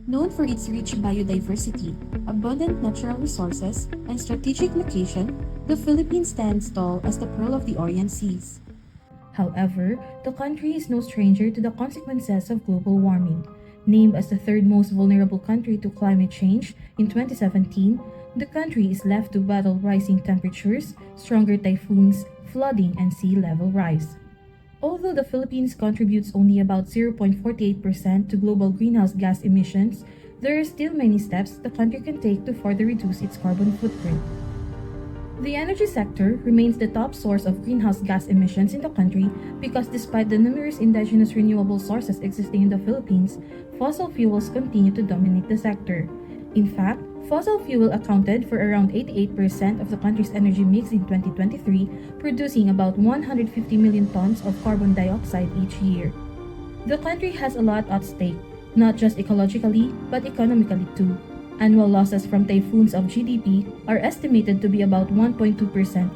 Known for its rich biodiversity, abundant natural resources, and strategic location, the Philippines stands tall as the pearl of the Orient Seas. However, the country is no stranger to the consequences of global warming. Named as the third most vulnerable country to climate change in 2017, the country is left to battle rising temperatures, stronger typhoons, flooding, and sea level rise. Although the Philippines contributes only about 0.48% to global greenhouse gas emissions, there are still many steps the country can take to further reduce its carbon footprint. The energy sector remains the top source of greenhouse gas emissions in the country because despite the numerous indigenous renewable sources existing in the Philippines, fossil fuels continue to dominate the sector. In fact, fossil fuel accounted for around 88% of the country's energy mix in 2023, producing about 150 million tons of carbon dioxide each year. The country has a lot at stake, not just ecologically, but economically too. Annual losses from typhoons of GDP are estimated to be about 1.2%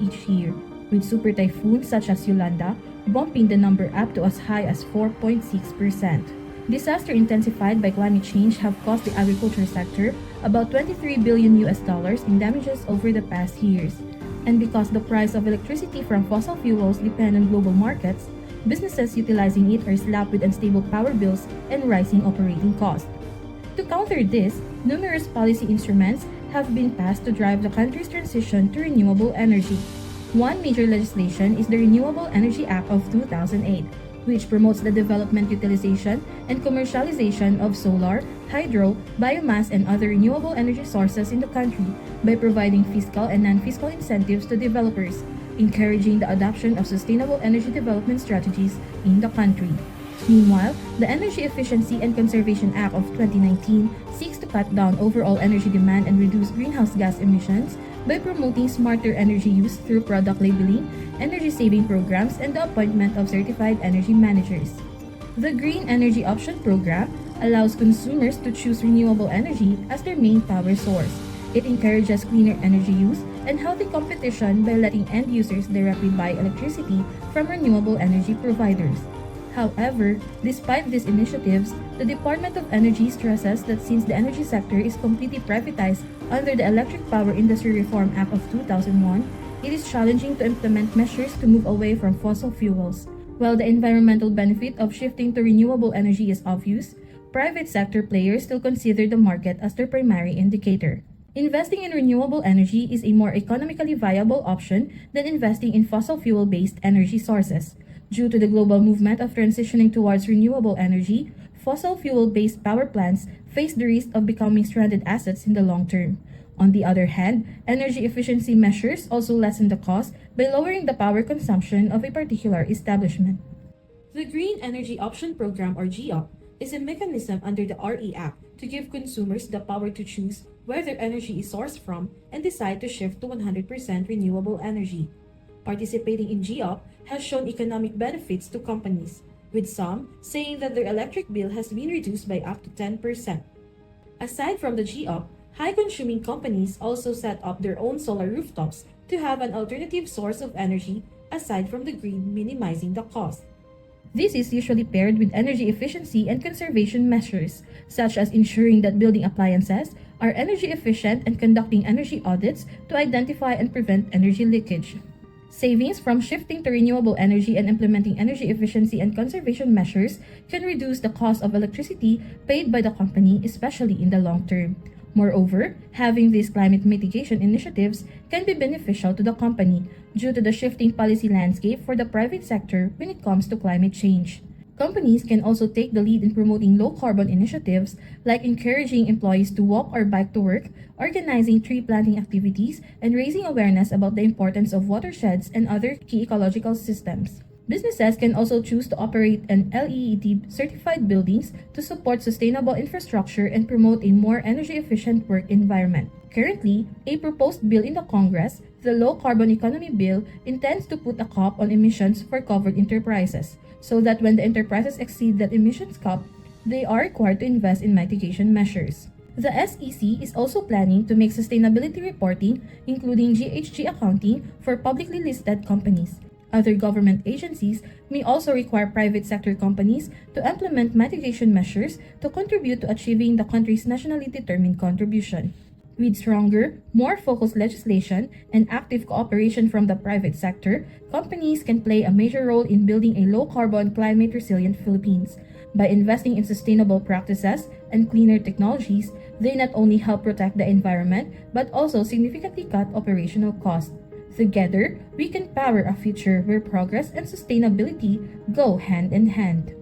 each year, with super typhoons such as Yolanda bumping the number up to as high as 4.6%. Disaster intensified by climate change have cost the agriculture sector about $23 billion in damages over the past years. And because the price of electricity from fossil fuels depend on global markets, businesses utilizing it are slapped with unstable power bills and rising operating costs. To counter this, numerous policy instruments have been passed to drive the country's transition to renewable energy. One major legislation is the Renewable Energy Act of 2008, which promotes the development, utilization, and commercialization of solar, hydro, biomass, and other renewable energy sources in the country by providing fiscal and non-fiscal incentives to developers, encouraging the adoption of sustainable energy development strategies in the country. Meanwhile, the Energy Efficiency and Conservation Act of 2019 seeks to cut down overall energy demand and reduce greenhouse gas emissions by promoting smarter energy use through product labeling, energy-saving programs, and the appointment of certified energy managers. The Green Energy Option Program allows consumers to choose renewable energy as their main power source. It encourages cleaner energy use and healthy competition by letting end users directly buy electricity from renewable energy providers. However, despite these initiatives, the Department of Energy stresses that since the energy sector is completely privatized under the Electric Power Industry Reform Act of 2001, it is challenging to implement measures to move away from fossil fuels. While the environmental benefit of shifting to renewable energy is obvious, private sector players still consider the market as their primary indicator. Investing in renewable energy is a more economically viable option than investing in fossil fuel-based energy sources. Due to the global movement of transitioning towards renewable energy, fossil fuel-based power plants face the risk of becoming stranded assets in the long term. On the other hand, energy efficiency measures also lessen the cost by lowering the power consumption of a particular establishment. The Green Energy Option Program or GEOP is a mechanism under the RE Act to give consumers the power to choose where their energy is sourced from and decide to shift to 100% renewable energy. Participating in GEOP has shown economic benefits to companies, with some saying that their electric bill has been reduced by up to 10%. Aside from the GEOP, high-consuming companies also set up their own solar rooftops to have an alternative source of energy aside from the grid, minimizing the cost. This is usually paired with energy efficiency and conservation measures, such as ensuring that building appliances are energy efficient and conducting energy audits to identify and prevent energy leakage. Savings from shifting to renewable energy and implementing energy efficiency and conservation measures can reduce the cost of electricity paid by the company, especially in the long term. Moreover, having these climate mitigation initiatives can be beneficial to the company due to the shifting policy landscape for the private sector when it comes to climate change. Companies can also take the lead in promoting low-carbon initiatives like encouraging employees to walk or bike to work, organizing tree planting activities, and raising awareness about the importance of watersheds and other key ecological systems. Businesses can also choose to operate an LEED-certified buildings to support sustainable infrastructure and promote a more energy-efficient work environment. Currently, a proposed bill in the Congress, the Low Carbon Economy Bill, intends to put a cap on emissions for covered enterprises, so that when the enterprises exceed that emissions cap, they are required to invest in mitigation measures. The SEC is also planning to make sustainability reporting, including GHG accounting, for publicly listed companies. Other government agencies may also require private sector companies to implement mitigation measures to contribute to achieving the country's nationally determined contribution. With stronger, more focused legislation and active cooperation from the private sector, companies can play a major role in building a low-carbon, climate-resilient Philippines. By investing in sustainable practices and cleaner technologies, they not only help protect the environment but also significantly cut operational costs. Together, we can power a future where progress and sustainability go hand in hand.